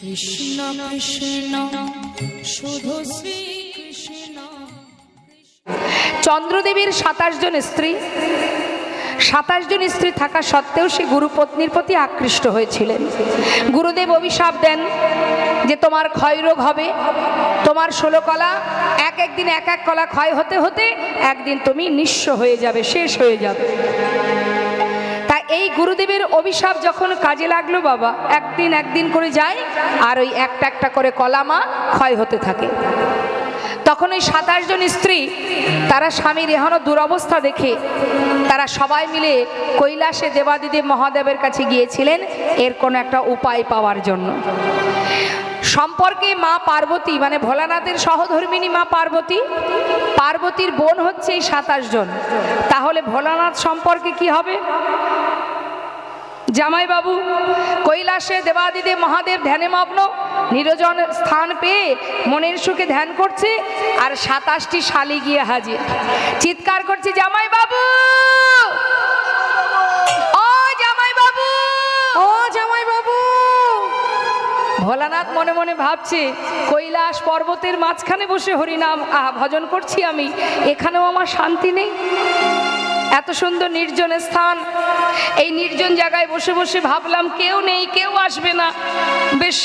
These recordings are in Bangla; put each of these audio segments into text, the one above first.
কৃষ্ণ কৃষ্ণ শুধু শ্রী কৃষ্ণ। চন্দ্রদেবীর 27 জন স্ত্রী, 27 জন স্ত্রী থাকা সত্ত্বেও সে গুরুপত্নীর প্রতি আকৃষ্ট হয়েছিলেন। গুরুদেব অভিশাপ দেন যে তোমার ক্ষয়রোগ হবে, তোমার 16 কলা একদিন এক এক কলা ক্ষয় হতে হতে একদিন তুমি নিঃস্ব হয়ে যাবে, শেষ হয়ে যাবে। তাই এই গুরুদেবের অভিশাপ যখন কাজে লাগলো বাবা, একদিন করে যায় আর ওই একটা একটা করে কলা মা ক্ষয় হতে থাকে। তখন ওই 27 জন স্ত্রী তারা স্বামীর এখনো দুরবস্থা দেখে তারা সবাই মিলে কৈলাসে দেবাদিদেব মহাদেবের কাছে গিয়েছিলেন এর কোনো একটা উপায় পাওয়ার জন্য। সম্পর্কে মা পার্বতী মানে ভোলানাথের সহধর্মিনী মা পার্বতী, পার্বতীর বোন হচ্ছে এই 27 জন। তাহলে ভোলানাথ সম্পর্কে কি হবে? জামাইবাবু কৈলাসে দেবাদিদেব মহাদেব ধ্যানে মগ্ন, নিরজন স্থান পেয়ে মনের সুখে ধ্যান করছে আর 27টি শালি গিয়ে হাজির, চিৎকার করছে জামাইবাবু, ও জামাইবাবু, ও জামাইবাবু। ভোলানাথ মনে মনে ভাবছে কৈলাস পর্বতের মাঝখানে বসে হরিনাম ভজন করছি আমি, এখানেও আমার শান্তি নেই। এত সুন্দর নির্জন স্থান, এই নির্জন জায়গায় বসে বসে ভাবলাম কেউ নেই, কেউ আসবে না, বেশ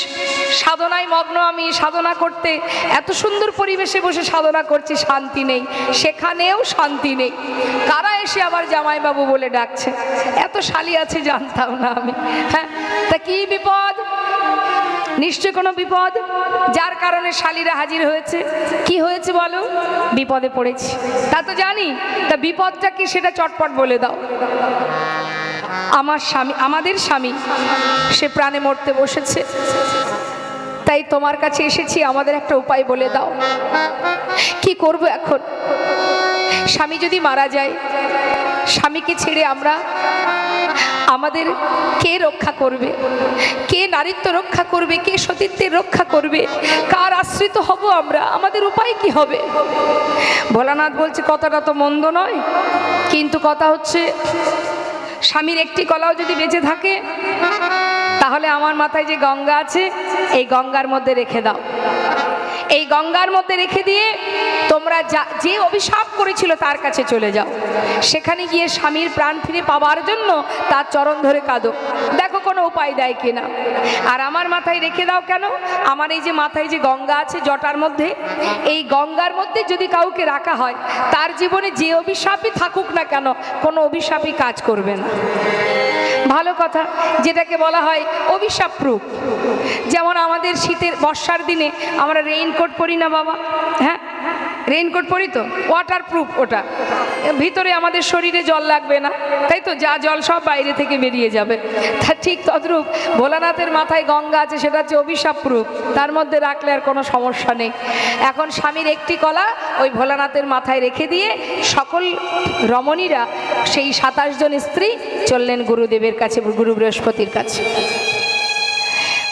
সাধনায় মগ্ন আমি, সাধনা করতে এত সুন্দর পরিবেশে বসে সাধনা করছি, শান্তি নেই, সেখানেও শান্তি নেই। কারা এসে আবার জামাইবাবু বলে ডাকছে? এত শালি আছে জানতাম না আমি। হ্যাঁ, তা কি বিপদ? নিশ্চয় কোনো বিপদ, যার কারণে শালীরা হাজির হয়েছে। কি হয়েছে বলো? বিপদে পড়েছি, তা তো জানি, তা বিপদটা কি সেটা চটপট বলে দাও। আমার স্বামী, আমাদের স্বামী সে প্রাণে মরতে বসেছে, তাই তোমার কাছে এসেছি, আমাদের একটা উপায় বলে দাও। কি করব এখন? স্বামী যদি মারা যায়, স্বামীকে ছেড়ে আমরা, আমাদের কে রক্ষা করবে? কে নারীত্ব রক্ষা করবে? কে সতীত্বের রক্ষা করবে? কার আশ্রিত হব আমরা? আমাদের উপায় কি হবে? ভোলানাথ বলছে কথাটা তো মন্দ নয়, কিন্তু কথা হচ্ছে স্বামীর একটি কলাও যদি বেঁচে থাকে তাহলে আমার মাথায় যে গঙ্গা আছে এই গঙ্গার মধ্যে রেখে দাও। এই গঙ্গার মধ্যে রেখে দিয়ে তোমরা যে অভিশাপ করেছিল তার কাছে চলে যাও, সেখানে গিয়ে স্বামীর প্রাণ ফিরে পাওয়ার জন্য তার চরণ ধরে কাঁদো, দেখো কোনো উপায় দেয় কিনা। আর আমার মাথায় রেখে দাও কেন? আমার এই যে মাথায় যে গঙ্গা আছে জটার মধ্যে, এই গঙ্গার মধ্যে যদি কাউকে রাখা হয় তার জীবনে যে অভিশাপই থাকুক না কেন কোনো অভিশাপই কাজ করবে না। ভালো কথা, যেটাকে বলা হয় অভিশাপ প্রুফ। যেমন আমাদের শীতের বর্ষার দিনে আমরা রেইনকোট পরি না বাবা? হ্যাঁ, রেইনকোট পরি তো, ওয়াটার প্রুফ, ওটা ভিতরে আমাদের শরীরে জল লাগবে না, তাই তো? যা জল সব বাইরে থেকে বেরিয়ে যাবে। তা ঠিক তদ্রূপ ভোলানাথের মাথায় গঙ্গা আছে, সেটা হচ্ছে অভিশাপ প্রুফ, তার মধ্যে রাখলে আর কোনো সমস্যা নেই। এখন স্বামীর একটি কলা ওই ভোলানাথের মাথায় রেখে দিয়ে সকল রমণীরা সেই 27 জন স্ত্রী চললেন গুরুদেবের কাছে, গুরু বৃহস্পতির কাছে।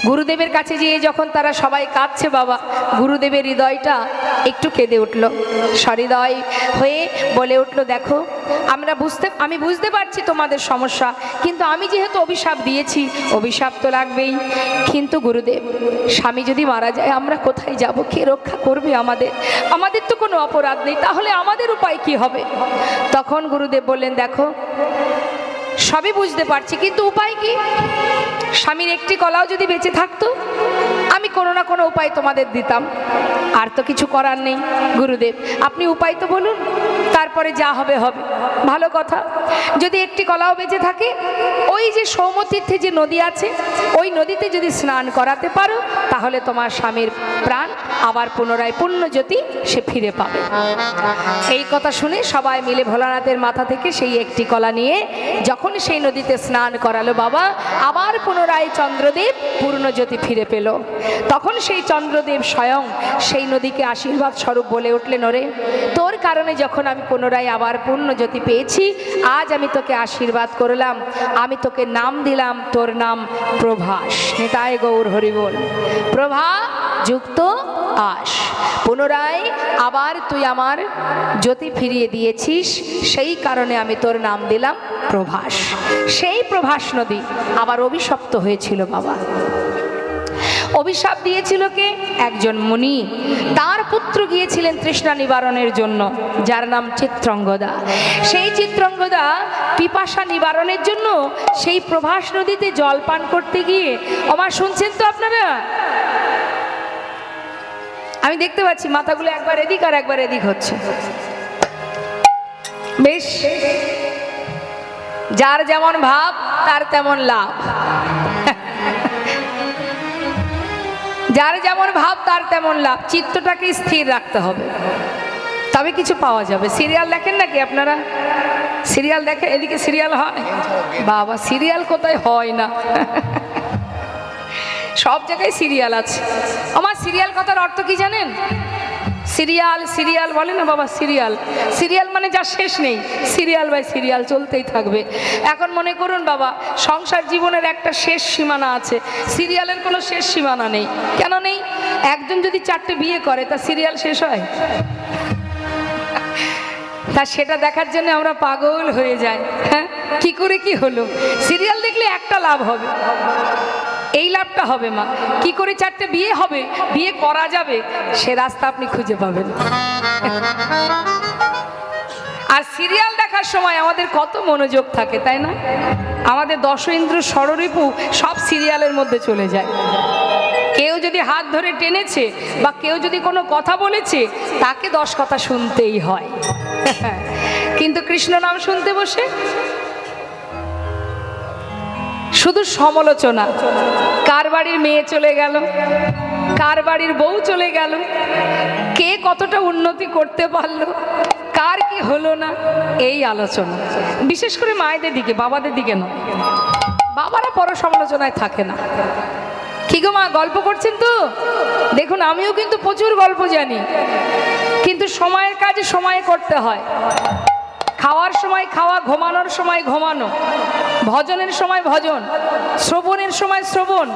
গুরুদেবের কাছে গিয়ে যখন তারা সবাই কাঁদছে বাবা, গুরুদেবের হৃদয়টা একটু কেঁদে উঠল, সহৃদয় হয়ে বলে উঠল, দেখো আমি বুঝতে পারছি তোমাদের সমস্যা, কিন্তু আমি যেহেতু অভিশাপ দিয়েছি, অভিশাপ তো লাগবেই। কিন্তু গুরুদেব, স্বামী যদি মারা যায় আমরা কোথায় যাব? কে রক্ষা করবে আমাদের? আমাদের তো কোনো অপরাধ নেই, তাহলে আমাদের উপায় কি হবে? তখন গুরুদেব বললেন, দেখো সবই বুঝতে পারছি, কিন্তু উপায় কি? স্বামীর একটি কলাও যদি বেঁচে থাকতো আমি কোনো না কোনো উপায় তোমাদের দিতাম, আর তো কিছু করার নেই। গুরুদেব আপনি উপায় তো বলুন, তারপরে যা হবে হবে। ভালো কথা, যদি একটি কলাও বেঁচে থাকে, ওই যে সৌমতীর্থে যে নদী আছে ওই নদীতে যদি স্নান করাতে পারো তাহলে তোমার স্বামীর প্রাণ আবার পুনরায় পুণ্যজ্যোতি সে ফিরে পাবে। এই কথা শুনে সবাই মিলে ভোলানাথের মাথা থেকে সেই একটি কলা নিয়ে যখন সেই নদীতে স্নান করালো বাবা, আবার পুনরায় চন্দ্রদেব পূর্ণজ্যোতি ফিরে পেল। তখন সেই চন্দ্রদেব স্বয়ং সেই নদীকে আশীর্বাদ স্বরূপ বলে উঠলেন, ওরে তোর কারণে যখন আমি পুনরায় আবার পূর্ণজ্যোতি পেয়েছি, আজ আমি তোকে আশীর্বাদ করলাম, আমি তোকে নাম দিলাম, তোর নাম প্রভাস। নিতাই গৌর হরি বল। প্রভা যুক্ত আস, পুনরায় আবার তুই আমার জ্যোতি ফিরিয়ে দিয়েছিস, সেই কারণে আমি তোর নাম দিলাম প্রভাস। সেই প্রভাস নদী আবার অভিশপ্ত হয়েছিল বাবা। অভিশাপ দিয়েছিল কে? একজন মুনি। তার পুত্র গিয়েছিলেন তৃষ্ণা নিবারণের জন্য, যার নাম চিত্রাঙ্গদা। সেই চিত্রাঙ্গদা পিপাসা নিবারণের জন্য সেই প্রভাস নদীতে জল পান করতে গিয়ে, আমার শুনছেন তো আপনারা? আমি দেখতে পাচ্ছি মাথাগুলো একবার এদিক আর একবার এদিক হচ্ছে। বেশ, যার যেমন ভাব তার তেমন লাভ। যার যেমন ভাব তার তেমন লাভ। চিত্তটাকে স্থির রাখতে হবে, তবে কিছু পাওয়া যাবে। সিরিয়াল দেখেন নাকি আপনারা? সিরিয়াল দেখে, এদিকে সিরিয়াল হয়? বাবা, সিরিয়াল কোথায় হয় না, সব জায়গায় সিরিয়াল আছে। আমার সিরিয়াল কথার অর্থ কি জানেন? সিরিয়াল সিরিয়াল বলে না বাবা, সিরিয়াল সিরিয়াল মানে যা শেষ নেই, সিরিয়াল বাই সিরিয়াল চলতেই থাকবে। এখন মনে করুন বাবা, সংসার জীবনের একটা শেষ সীমানা আছে, সিরিয়ালের কোনো শেষ সীমানা নেই। কেন নেই? একজন যদি 4টে বিয়ে করে, তা সিরিয়াল শেষ হয়? তা সেটা দেখার জন্য আমরা পাগল হয়ে যাই। হ্যাঁ, কি করে কি হলো? সিরিয়াল দেখলে একটা লাভ হবে, এই লাভটা হবে মা, কি করে 4টে বিয়ে হবে, বিয়ে করা যাবে, সে রাস্তা আপনি খুঁজে পাবেন। আর সিরিয়াল দেখার সময় আমাদের কত মনোযোগ থাকে, তাই না? আমাদের দশ ইন্দ্র ষড়রিপু সব সিরিয়ালের মধ্যে চলে যায়। কেউ যদি হাত ধরে টেনেছে বা কেউ যদি কোনো কথা বলেছে, তাকে 10 কথা শুনতেই হয়। কিন্তু কৃষ্ণ নাম শুনতে বসে শুধু সমালোচনা। কার বাড়ির মেয়ে চলে গেল, কার বাড়ির বউ চলে গেল, কে কতটা উন্নতি করতে পারলো, কার কি হলো না, এই আলোচনা। বিশেষ করে মায়েদের দিকে, বাবাদের দিকে নয়। বাবারা পর সমালোচনায় থাকে না। কি গো মা, গল্প করছেন তো? দেখুন, আমিও কিন্তু প্রচুর গল্প জানি, কিন্তু সময়ের কাজ সময়ে করতে হয়। খাওয়ার সময় খাওয়া, ঘুমানোর সময় ঘুমানো, ভজনের সময় ভজন, শ্রবণের সময় শ্রবণ।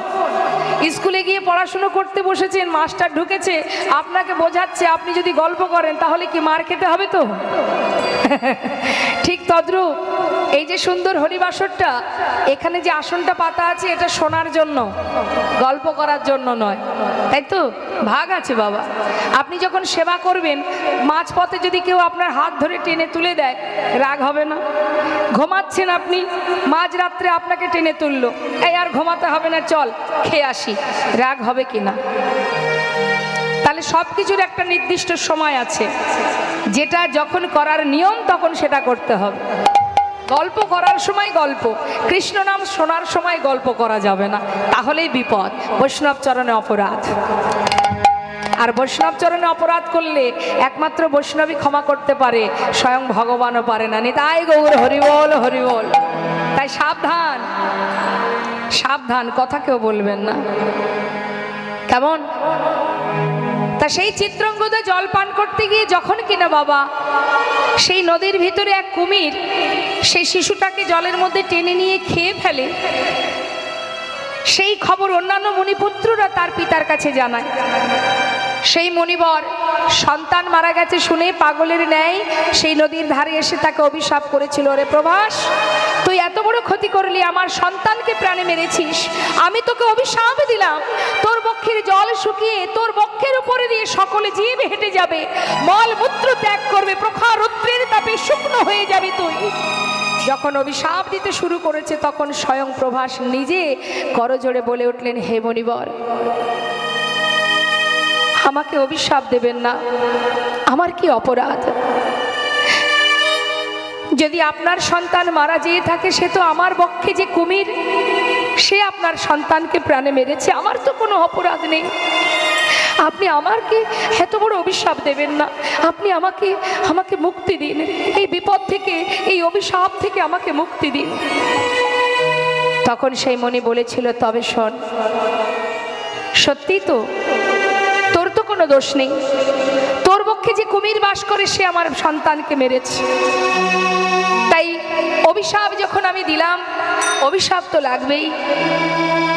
স্কুলে গিয়ে পড়াশুনো করতে বসেছেন, মাস্টার ঢুকেছে, আপনাকে বোঝাচ্ছে, আপনি যদি গল্প করেন তাহলে কি মার খেতে হবে তো? ঠিক তদ্রূপ এই যে সুন্দর হরিবাসরটা, এখানে যে আসনটা পাতা আছে, এটা শোনার জন্য, গল্প করার জন্য নয়, তাই তো? ভাগ আছে বাবা। আপনি যখন সেবা করবেন, মাঝপথে যদি কেউ আপনার হাত ধরে টেনে তুলে দেয়, রাগ হবে না? ঘুমাচ্ছেন আপনি, মাঝরাত্রে আপনাকে টেনে তুললো, এই আর ঘুমাতে হবে না, চল খেয়ে আসি, রাগ হবে কি না? তাহলে সব কিছুর একটা নির্দিষ্ট সময় আছে, যেটা যখন করার নিয়ম তখন সেটা করতে হবে। গল্প করার সময় গল্প, কৃষ্ণ নাম শোনার সময় গল্প করা যাবে না, তাহলেই বিপদ। বৈষ্ণব চরণে অপরাধ। আর বৈষ্ণব চরণে অপরাধ করলে একমাত্র বৈষ্ণবই ক্ষমা করতে পারে, স্বয়ং ভগবানও পারে না। নিতাই গৌর হরিবল হরিবল। তাই সাবধান, সাবধান, কথা কেউ বলবেন না, কেমন? তা সেই চিত্রাঙ্গদা জল পান করতে গিয়ে যখন কিনা বাবা সেই নদীর ভিতরে এক কুমির সেই শিশুটাকে জলের মধ্যে টেনে নিয়ে খেয়ে ফেলে, সেই খবর অন্যান্য মুনিপুত্ররা তার পিতার কাছে জানায়। সেই মণিবর সন্তান মারা গেছে শুনে পাগলের ন্যায় সেই নদীর ধারে এসে তাকে অভিশাপ করেছিল, ওরে প্রভাস, তুই এত বড় ক্ষতি করলি, আমার সন্তানকে প্রাণে মেরেছিস, আমি তোকে অভিশাপ দিলাম, তোর বক্ষের জল শুকিয়ে তোর বক্ষের উপরে দিয়ে সকলে জীব হেঁটে যাবে, মল মূত্র ত্যাগ করবে, প্রখর রৌদ্রের তাপে শুকনো হয়ে যাবে তুই। যখন অভিশাপ দিতে শুরু করেছে, তখন স্বয়ং প্রভাস নিজে করজোড়ে বলে উঠলেন, হে মণিবর, আমাকে অভিশাপ দেবেন না, আমার কি অপরাধ? যদি আপনার সন্তান মারা যেয়ে থাকে, সে তো আমার বক্ষে যে কুমির, সে আপনার সন্তানকে প্রাণে মেরেছে, আমার তো কোনো অপরাধ নেই, আপনি আমাকে এত বড় অভিশাপ দেবেন না, আপনি আমাকে মুক্তি দিন, এই বিপদ থেকে, এই অভিশাপ থেকে আমাকে মুক্তি দিন। তখন সেই মণি বলেছিল, তবে শোন, সত্যি তো তোর তো কোনো দোষ নেই, তোর পক্ষে যে কুমির বাস করে সে আমার সন্তানকে মেরেছে, তাই অভিশাপ যখন আমি দিলাম, অভিশাপ তো লাগবেই,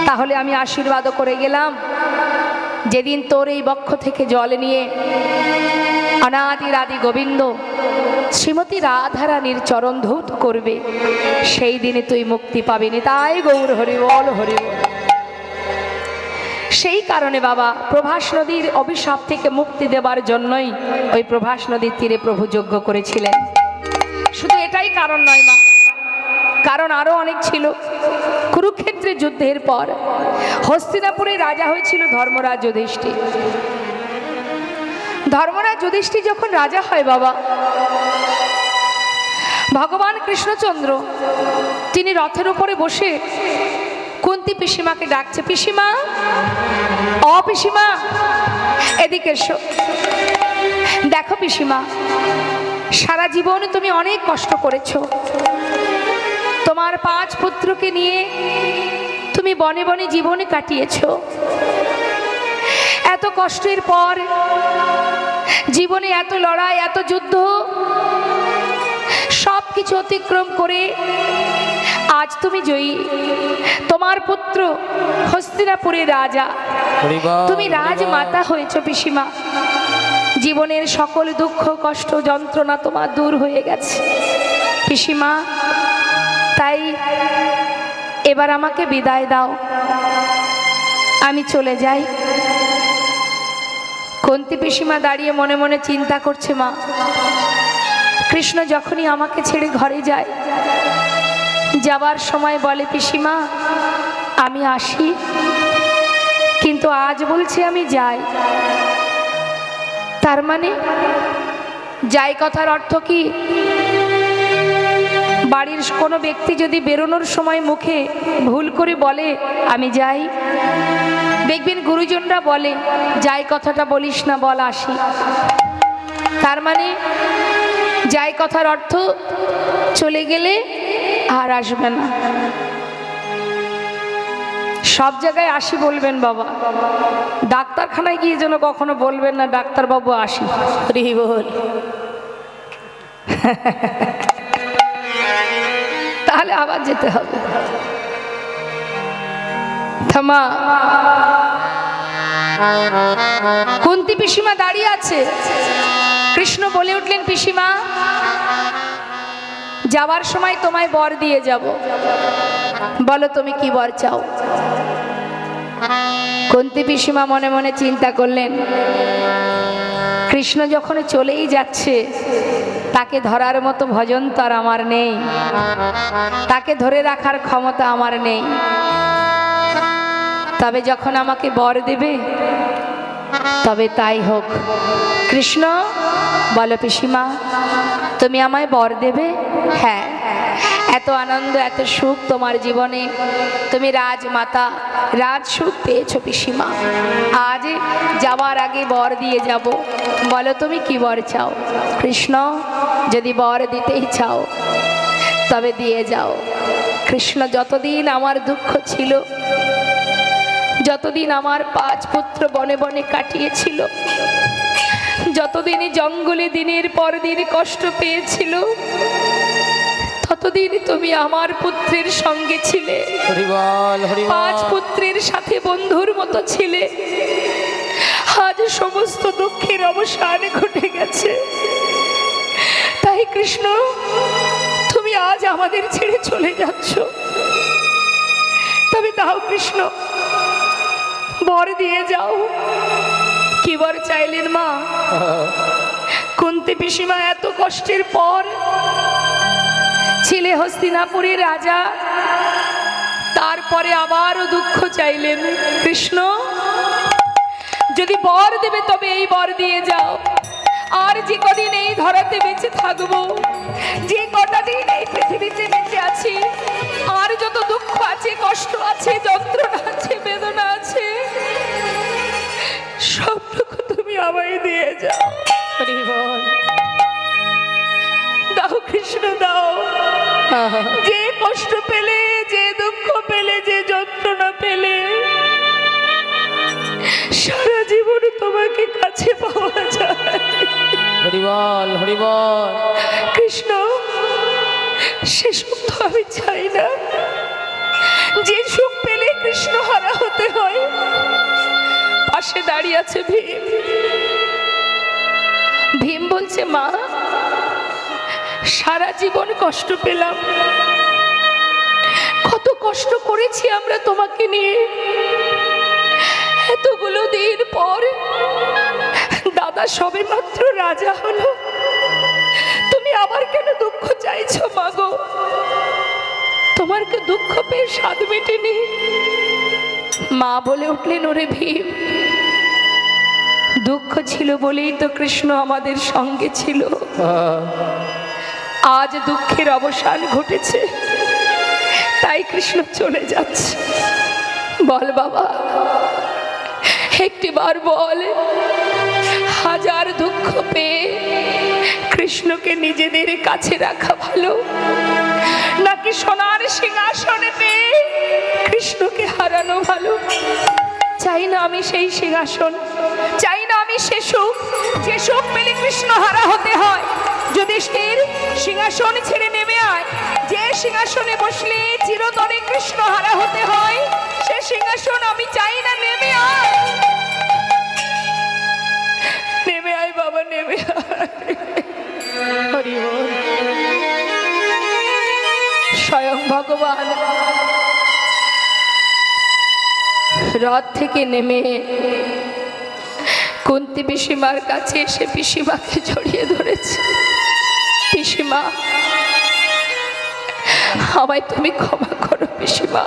তাহলে আমি আশীর্বাদও করে গেলাম, যেদিন তোর এই বক্ষ থেকে জল নিয়ে অনাদি রাধি গোবিন্দ শ্রীমতী রাধারানীর চরণ ধৌত করবে, সেই দিনে তুই মুক্তি পাবিনি। তাই গৌর হরিবল হরিবল। সেই কারণে বাবা প্রভাস নদীর অভিশাপ থেকে মুক্তি দেবার জন্যই ওই প্রভাস নদীর তীরে প্রভু যজ্ঞ করেছিলেন। শুধু এটাই কারণ নয় মা, কারণ আরো অনেক ছিল। কুরুক্ষেত্রের যুদ্ধের পর হস্তিনাপুরে রাজা হয়েছিল ধর্মরাজ যুধিষ্ঠির। ধর্মরাজ যুধিষ্ঠির যখন রাজা হয় বাবা, ভগবান কৃষ্ণচন্দ্র তিনি রথের উপরে বসে কুন্তী পিসিমাকে ডাকছে, পিসিমা, ও পিসিমা, এদিকে এসো। দেখো পিসিমা, সারা জীবন তুমি অনেক কষ্ট করেছো। তোমার 5 পুত্রকে নিয়ে তুমি বনে বনে জীবনে কাটিয়েছো। এত কষ্টের পর জীবনে এত লড়াই, এত যুদ্ধ, সব কিছু অতিক্রম করে আজ তুমি জয়ী। তোমার পুত্র হস্তিনাপুরের রাজা, তুমি রাজমাতা হয়েছ পিসিমা। জীবনের সকল দুঃখ কষ্ট যন্ত্রণা তোমার দূর হয়ে গেছে পিসিমা। তাই এবার আমাকে বিদায় দাও, আমি চলে যাই। কুন্তী পিসিমা দাঁড়িয়ে মনে মনে চিন্তা করছে, মা, কৃষ্ণ যখনই আমাকে ছেড়ে ঘরে যায়, যাবার সময় বলে, পিসিমা আমি আসি, কিন্তু আজ বলছে আমি যাই। তার মানে যাই কথার অর্থ কি? বাড়ির কোনো ব্যক্তি যদি বেরোনোর সময় মুখে ভুল করে বলে আমি যাই, দেখবেন গুরুজনরা বলে যাই কথাটা বলিস না, বল আসি। তার মানে যাই কথার অর্থ চলে গেলে আর আসবে না। সব জায়গায় আসি বলবেন বাবা, ডাক্তারখানায় গিয়ে যেন কখনো বলবেন না ডাক্তারবাবু আসি। বল তাহলে আবার যেতে হবে। থামা। কুন্তী পিসিমা দাঁড়িয়ে আছে। কৃষ্ণ বলে উঠলেন, পিসিমা যাওয়ার সময় তোমায় বর দিয়ে যাব, বলো তুমি কি বর চাও। কুন্তী পিসিমা মনে মনে চিন্তা করলেন, কৃষ্ণ যখন চলেই যাচ্ছে, তাকে ধরার মতো ভজন তো আর আমার নেই, তাকে ধরে রাখার ক্ষমতা আমার নেই। তবে যখন আমাকে বর দেবে তবে তাই হোক। কৃষ্ণ বলো পিসিমা, তুমি আমায় বর দেবে? হ্যাঁ, এত আনন্দ এত সুখ তোমার জীবনে, তুমি রাজমাতা, রাজ সুখ পেয়েছো পিসিমা। আজ যাওয়ার আগে বর দিয়ে যাব, বলো তুমি কি বর চাও। কৃষ্ণ যদি বর দিতেই চাও তবে দিয়ে যাও। কৃষ্ণ যতদিন আমার দুঃখ ছিল, যতদিন আমার 5 পুত্র বনে বনে কাটিয়েছিল, যতদিনই জঙ্গলে দিনের পর দিন কষ্ট পেয়েছিল, ততদিন তুমি আমার পুত্রের সঙ্গে ছিলে। 5 পুত্রের সাথে বন্ধুর মতো ছিলে। আজ সমস্ত দুঃখের অবসান ঘটে গেছে। তাই কৃষ্ণ তুমি আজ আমাদের ছেড়ে চলে যাচ্ছ, তবে দাও কৃষ্ণ, বর দিয়ে যাও। কি বর চাইলেন মা? কুন্তী পিসিমা এত কষ্টের পর ছেলে হস্তিনাপুরের রাজা, তারপরে আবারও দুঃখ চাইলেন। কৃষ্ণ যদি বর দেবে তবে এই বর দিয়ে যাও। আর যে কদিন এই ধরাতে বেঁচে থাকবো, যে কটা দিন এই পৃথিবীতে বেঁচে আছি, আর যত দুঃখ আছে, কষ্ট আছে, যন্ত্রণা আছে, বেদনা আছে, সবটুকু তুমি আমায় দিয়ে যাও। দাও কৃষ্ণ দাও। যে কষ্ট পেলে, যে দুঃখ পেলে, যে যন্ত্রণা পেলে, সারা জীবন তোমাকে কাছে পাওয়া যায়। হরিবল হরিবল। কৃষ্ণ সে সুখ তো আমি চাই না। যে সুখ পেলে কৃষ্ণ হারা হতে হয়। পাশে দাঁড়িয়ে আছে ভীম। ভীম বলছে, মা সারা জীবন কষ্ট পেলাম, কত কষ্ট করেছি আমরা তোমাকে নিয়ে। এতগুলো দিন পর দাদা সবে মাত্র রাজা হলো, তুমি আবার কেন দুঃখ চাইছো মাগো? তোমার কি দুঃখ পেয়ে স্বাদ মেটেনি? মা বলে উঠলেন, ওরে ভীম, দুঃখ ছিল বলেই তো কৃষ্ণ আমাদের সঙ্গে ছিল। আজ দুঃখের অবসান ঘটেছে, তাই কৃষ্ণ চলে যাচ্ছে। বল বাবা, একটিবার বল, হাজার দুঃখ পেয়ে কৃষ্ণকে নিজেদের কাছে রাখা ভালো, নাকি সোনার সিংহাসনে পেয়ে কৃষ্ণকে হারানো ভালো? চাই না আমি সেই সিংহাসন, চাই না আমি সে সুখ, যে সুখ পেলে কৃষ্ণ হারা হতে হয়। যদি সিংহাসন ছেড়ে নেমে আয়, যে সিংহাসনে বসলে চিরতরে কৃষ্ণ হারা হতে হয়, সে সিংহাসন আমি চাই না। নেমে আয়, নেমে আয় বাবা, নেমে আয়। হরি বল। স্বয়ং ভগবান রথ থেকে নেমে কুন্তী পিসিমার কাছে এসে পিসিমাকে জড়িয়ে ধরেছে। পিসিমা, আমায় তুমি ক্ষমা করো পিসিমা,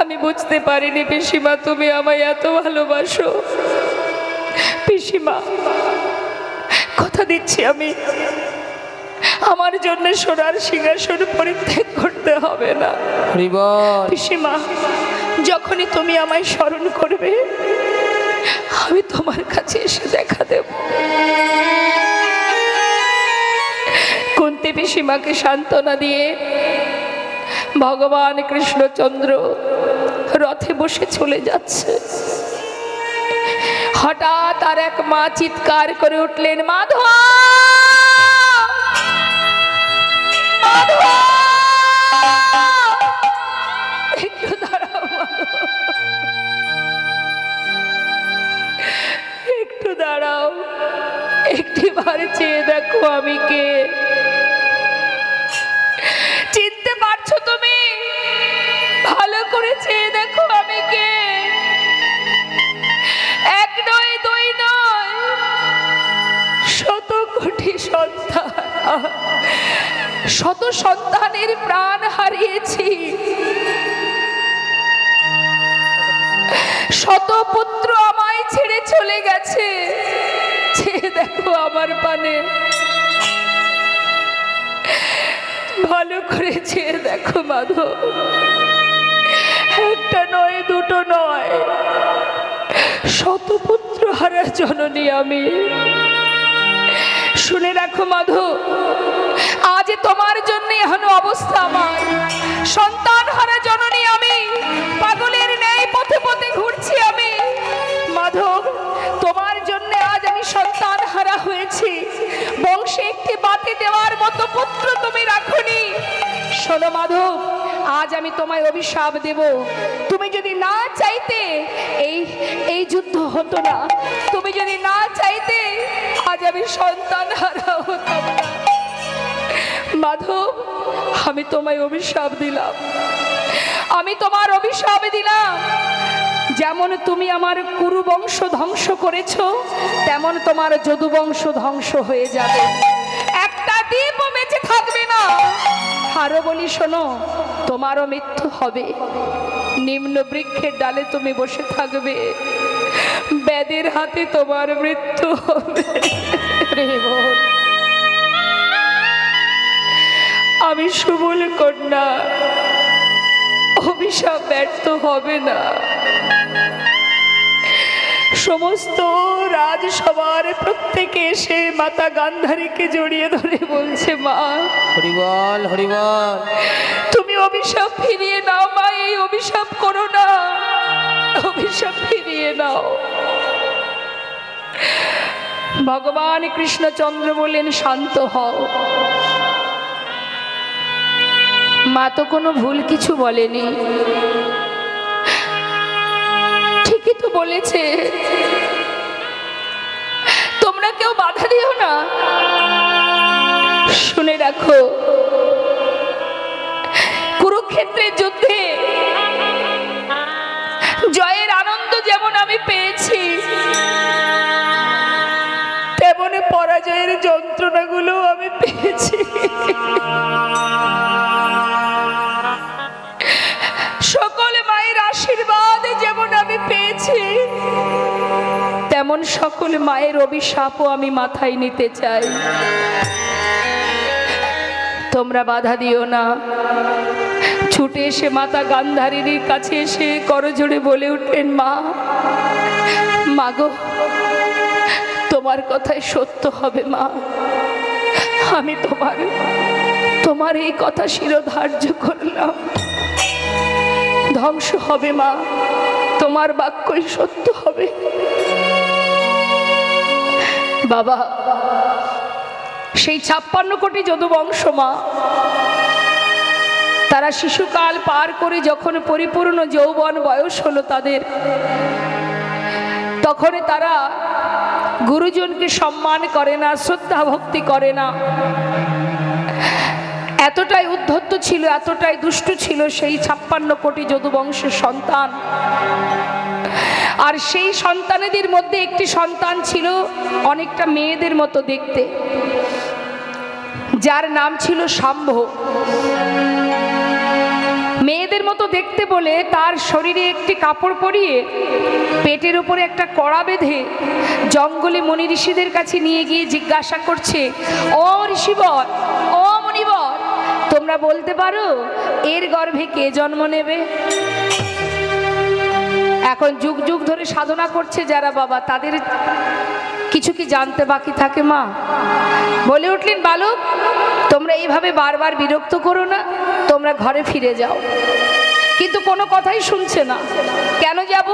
আমি বুঝতে পারিনি পিসিমা তুমি আমায় এত ভালোবাসো। পিসিমা, কথা দিচ্ছি আমি আমার জন্য সোনার সিংহাসন পরিত্যাগ করতে হবে না। পিসিমা, যখনই তুমি আমায় স্মরণ করবে আমি তোমার কাছে এসে দেখা দেব। কুন্তী পিসিমাকে সান্ত্বনা দিয়ে ভগবান কৃষ্ণচন্দ্র রথে বসে চলে যাচ্ছে। হঠাৎ আর এক মা চিৎকার করে উঠলেন, মাধব, একটু দাঁড়াও মাধব, একটু দাঁড়াও, একটিবার চেয়ে দেখো আমি কে। চিনতে পারছো তুমি? ভালো করে চেয়ে দেখো আমি কে। এক নয়, দুই নয়, শত কোটি সন্তান, শত সন্তানের প্রাণ হারিয়েছি, শত পুত্র আমায় ছেড়ে চলে গেছে। চেয়ে দেখো আমার পানে, ভালো করে চেয়ে দেখো মাধব। একটা নয়, দুটো নয়, শত পুত্র হারা জননী আমি। শুনে রাখো মাধব, আজ তোমার জন্য এখনো অবস্থা আমার। সন্তান হারা জননী আমি, পাগলের ন্যায় পথে পথে ঘুরছি আমি। মাধব, তোমার জন্য আজ আমি সন্তান হারা হয়েছি। বংশে একটি বাতি দেওয়ার মতো পুত্র তুমি রাখনি। শোনো মাধব, আজ আমি তোমায় অভিশাপ দেব। তুমি যদি না চাইতে এই যুদ্ধ হতো না। তুমি যদি না চাইতে আজ আমি সন্তান হারা হতাম না। মাধব, আমি তোমায় অভিশাপ দিলাম, আমি তোমার অভিশাপ দিলাম। যেমন তুমি আমার কুরু বংশ ধ্বংস করেছো, তেমন তোমার যদু বংশ ধ্বংস হয়ে যাবে। একটা দ্বীপও বেঁচে থাকবে না। আরো বলি শোনো, তোমারও মৃত্যু হবে। নিম্ন বৃক্ষের ডালে তুমি বসে থাকবে, বেদের হাতে তোমার মৃত্যু হবে। আমি সুবল কন্যা, অভিশাপ ব্যর্থ হবে না। সমস্ত রাজসভার প্রত্যেকে এসে মাতা গান্ধারীকে জড়িয়ে ধরে বলছে, মা হরিবল, হরিবল, তুমি অভিশাপ ফিরিয়ে নাও। মা, এই অভিশাপ করো না, অভিশাপ ফিরিয়ে নাও। ভগবান কৃষ্ণচন্দ্র বললেন, শান্ত হও। মা তো কোনো ভুল কিছু বলেনি, ঠিকই তো বলেছে। তোমরা কেউ বাধা দিও না। শুনে রাখো, কুরুক্ষেত্রের যুদ্ধে জয়ের আনন্দ যেমন আমি পেয়েছি, তেমনি পরাজয়ের যন্ত্রণাগুলো আমি পেয়েছি। সকল মায়ের আশীর্বাদ যেমন আমি পেয়েছি, তেমন সকল মায়ের অভিশাপও আমি মাথায় নিতে চাই। তোমরা বাধা দিও না। ছুটে এসে মাতা গান্ধারীর কাছে এসে করজোড়ে বলে উঠলেন, মা, মাগো, তোমার কথাই সত্য হবে মা। আমি তোমার এই কথা শিরোধার্য করলাম। ধ্বংস হবে মা, তোমার বাক্যই সত্য হবে। বাবা, সেই 56 কোটি যদুবংশ মা, তারা শিশুকাল পার করে যখন পরিপূর্ণ যৌবন বয়স হলো তাদের, তখন তারা গুরুজনকে সম্মান করে না, শ্রদ্ধা ভক্তি করে না। এতটাই উদ্ধত ছিল, এতটাই দুষ্ট ছিল সেই 56 কোটি যদুবংশের সন্তান। আর সেই সন্তানেদের মধ্যে একটি সন্তান ছিল অনেকটা মেয়েদের মতো দেখতে, যার নাম ছিল শাম্ভ। মেয়েদের মতো দেখতে বলে তার শরীরে একটি কাপড় পরিয়ে পেটের উপরে একটা কড়া বেঁধে জঙ্গলে মুনি ঋষিদের কাছে নিয়ে গিয়ে জিজ্ঞাসা করছে, ও ঋষিবর, ও মুনিবর, তোমরা বলতে পারো এর গর্ভে কে জন্ম নেবে? এখন যুগ যুগ ধরে সাধনা করছে যারা বাবা, তাদের কিছু কি জানতে বাকি থাকে মা? বলে উঠলেন, বালক, তোমরা এইভাবে বারবার বিরক্ত করো না, তোমরা ঘরে ফিরে যাও। কিন্তু কোনো কথাই শুনছে না। কেন যাব?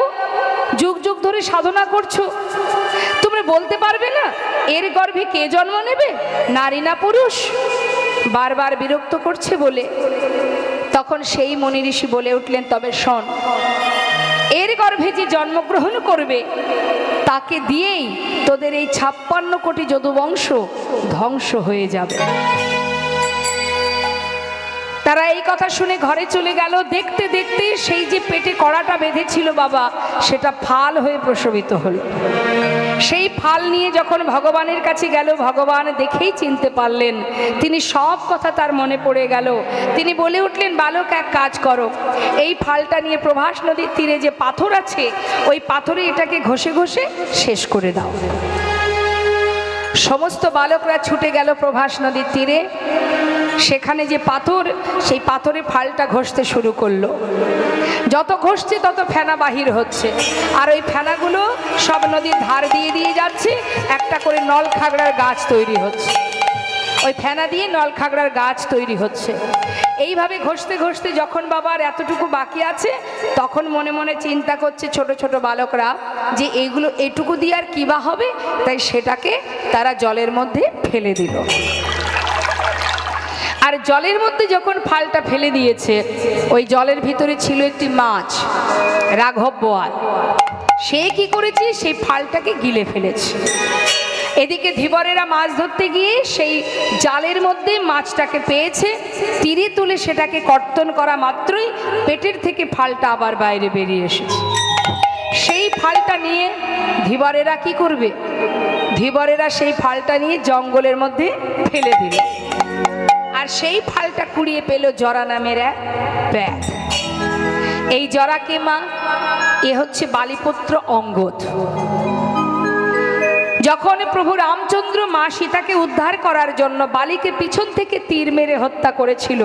যুগ যুগ ধরে সাধনা করছো, তোমরা বলতে পারবে না এর গর্ভে কে জন্ম নেবে, নারী না পুরুষ? বারবার বিরক্ত করছে বলে তখন সেই মুনি ঋষি বলে উঠলেন, তবে শোন, এর গর্ভে যে জন্মগ্রহণ করবে তাকে দিয়েই তোদের এই 56 কোটি যদুবংশ ধ্বংস হয়ে যাবে। তারা এই কথা শুনে ঘরে চলে গেল। দেখতে দেখতে সেই যে পেটে কড়াটা বেঁধেছিল বাবা, সেটা ফাল হয়ে প্রসবিত হলো। সেই ফাল নিয়ে যখন ভগবানের কাছে গেল, ভগবান দেখেই চিনতে পারলেন। তিনি সব কথা তার মনে পড়ে গেল। তিনি বলে উঠলেন, বালক, এক কাজ করো, এই ফালটা নিয়ে প্রভাস নদীর তীরে যে পাথর আছে, ওই পাথরে এটাকে ঘষে ঘষে শেষ করে দাও। সমস্ত বালকরা ছুটে গেল প্রভাস নদীর তীরে। সেখানে যে পাথর, সেই পাথরে ফালটা ঘষতে শুরু করলো। যত ঘষছে তত ফেনা বাহির হচ্ছে, আর ওই ফেনাগুলো সব নদীর ধার দিয়ে দিয়ে যাচ্ছে। একটা করে নল খাগড়ার গাছ তৈরি হচ্ছে, ওই ফেনা দিয়ে নল খাগড়ার গাছ তৈরি হচ্ছে। এইভাবে ঘষতে ঘষতে যখন বাবার এতটুকু বাকি আছে, তখন মনে মনে চিন্তা করছে ছোট ছোট বালকরা যে এইগুলো এটুকু দিয়ে আর কি বা হবে, তাই সেটাকে তারা জলের মধ্যে ফেলে দিল। আর জলের মধ্যে যখন ফালটা ফেলে দিয়েছে, ওই জলের ভিতরে ছিল একটি মাছ, রাঘব বোয়াল। সে কি করেছে, সেই ফালটাকে গিলে ফেলেছে। এদিকে ধীবরেরা মাছ ধরতে গিয়ে সেই জালের মধ্যে মাছটাকে পেয়েছে। তীরে তুলে সেটাকে কর্তন করা মাত্রই পেটের থেকে ফালটা আবার বাইরে বেরিয়ে এসেছে। সেই ফালটা নিয়ে ধীবরেরা কি করবে? ধীবরেরা সেই ফালটা নিয়ে জঙ্গলের মধ্যে ফেলে দিল। আর সেই ফালটা কুড়িয়ে পেল জরা নামের এক ব্যাগ। এই জরাকে মা, এ হচ্ছে বালিপুত্র অঙ্গদ। যখন প্রভু রামচন্দ্র মা সীতাকে উদ্ধার করার জন্য বালিকে পিছন থেকে তীর মেরে হত্যা করেছিল,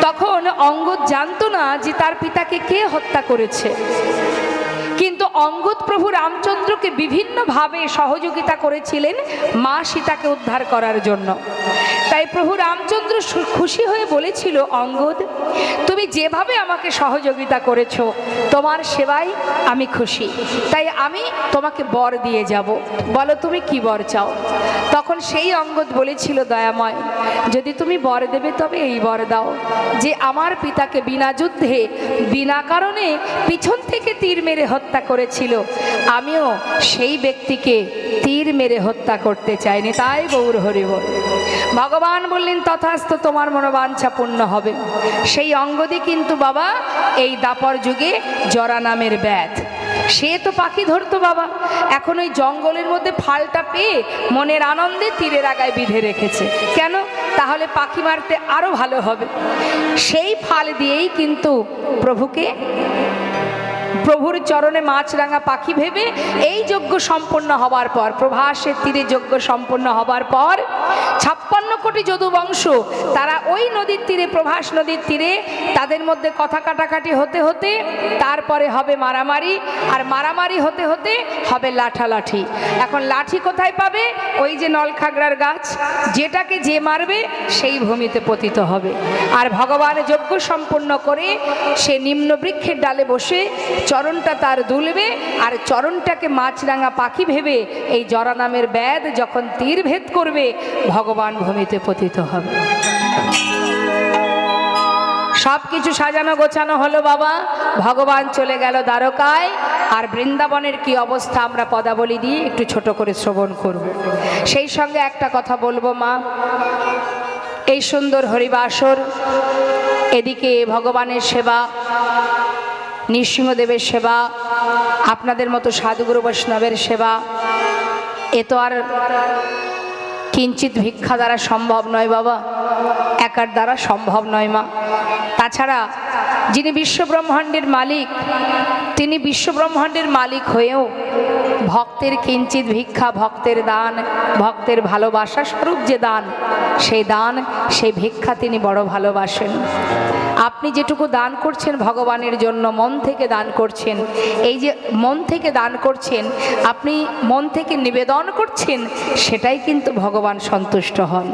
তখন অঙ্গদ জানতো না যে তার পিতাকে কে হত্যা করেছে। কিন্তু অঙ্গদ প্রভু রামচন্দ্রকে বিভিন্নভাবে সহযোগিতা করেছিলেন মা সীতাকে উদ্ধার করার জন্য। তাই প্রভু রামচন্দ্র খুশি হয়ে বলেছিল, অঙ্গদ, তুমি যেভাবে আমাকে সহযোগিতা করেছো, তোমার সেবায় আমি খুশি, তাই আমি তোমাকে বর দিয়ে যাব। বলো তুমি কি বর চাও? তখন সেই অঙ্গদ বলেছিল, দয়াময়, যদি তুমি বর দেবে তবে এই বর দাও যে আমার পিতাকে বিনা যুদ্ধে বিনা কারণে পিছন থেকে তীর মেরে হত্যা করেছিল, আমিও সেই ব্যক্তিকে তীর মেরে হত্যা করতে চাইনি। তাই গৌর হরি বল। ভগবান বললেন তথাস্তু, তোমার মনোবাঞ্ছা পূর্ণ হবে। সেই অঙ্গদি কিন্তু বাবা এই দাপর যুগে জরা নামের ব্যাধ। সে তো পাখি ধরতো বাবা, এখন ওই জঙ্গলের মধ্যে ফালটা পেয়ে মনের আনন্দে তীরের আগায় বিঁধে রেখেছে। কেন? তাহলে পাখি মারতে আরো ভালো হবে। সেই ফাল দিয়েই কিন্তু প্রভুর চরণে মাছরাঙা পাখি ভেবে এই যজ্ঞ সম্পন্ন হবার পর, প্রভাসের তীরে যজ্ঞ সম্পন্ন হবার পর 56 কোটি যদু বংশ তারা ওই নদীর তীরে, প্রভাস নদীর তীরে, তাদের মধ্যে কথা কাটাকাটি হতে হতে তারপরে হবে মারামারি, আর মারামারি হতে হতে হবে লাঠালাঠি। এখন লাঠি কোথায় পাবে? ওই যে নলখাগড়ার গাছ, যেটাকে যে মারবে সেই ভূমিতে পতিত হবে। আর ভগবান যজ্ঞ সম্পন্ন করে সে নিম্ন বৃক্ষের ডালে বসে চরণটা তার দুলবে, আর চরণটাকে মাছরাঙা পাখি ভেবে এই জরা নামের ব্যাধ যখন তীর ভেদ করবে, ভগবান ভূমিতে পতিত হবে। সব কিছু সাজানো গোছানো হলো বাবা, ভগবান চলে গেল দ্বারকায়। আর বৃন্দাবনের কি অবস্থা আমরা পদাবলী দিয়ে একটু ছোট করে শ্রবণ করব। সেই সঙ্গে একটা কথা বলবো মা, এই সুন্দর হরিবাসর, এদিকে ভগবানের সেবা, নৃসিংহদেবের সেবা, আপনাদের মতো সাধুগুরু বৈষ্ণবের সেবা, এ তো আর কিঞ্চিত ভিক্ষা দ্বারা সম্ভব নয় বাবা, একার দ্বারা সম্ভব নয় মা। তাছাড়া যিনি বিশ্বব্রহ্মাণ্ডের মালিক, তিনি বিশ্বব্রহ্মাণ্ডের মালিক হয়েও ভক্তের কিঞ্চিত ভিক্ষা, ভক্তের দান, ভক্তের ভালোবাসা স্বরূপ যে দান, সেই ভিক্ষা তিনি বড় ভালোবাসেন। আপনি যেটুকু দান করছেন ভগবানের জন্য, মন থেকে দান করছেন, এই যে মন থেকে দান করছেন, আপনি মন থেকে নিবেদন করছেন, সেটাই কিন্তু ভগবান সন্তুষ্ট হন।